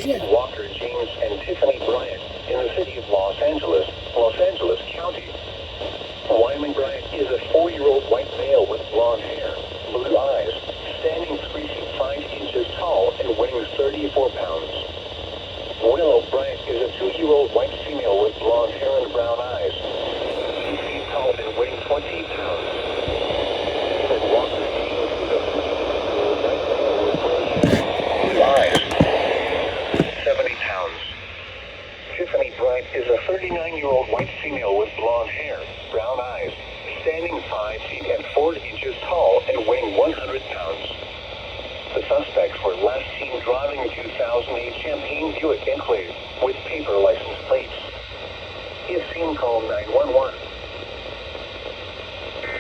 David Walker James and Tiffany Bryant in the city of Los Angeles, Los Angeles County. Wyman Bryant is a 4-year-old white male with blonde hair, blue eyes, standing 3 feet 5 inches tall and weighing 34 pounds. Willow Bryant is a 2-year-old white female with blonde hair and brown eyes, 2 feet tall and weighing 20 pounds. David Walker James is a 3-year-old white male with blue eyes, 70 pounds. Tiffany Bryant is a 39-year-old white female with blonde hair, brown eyes, standing 5 feet and 4 inches tall and weighing 100 pounds. The suspects were last seen driving a 2008 Champagne Buick Enclave with paper license plates. If seen, call 911.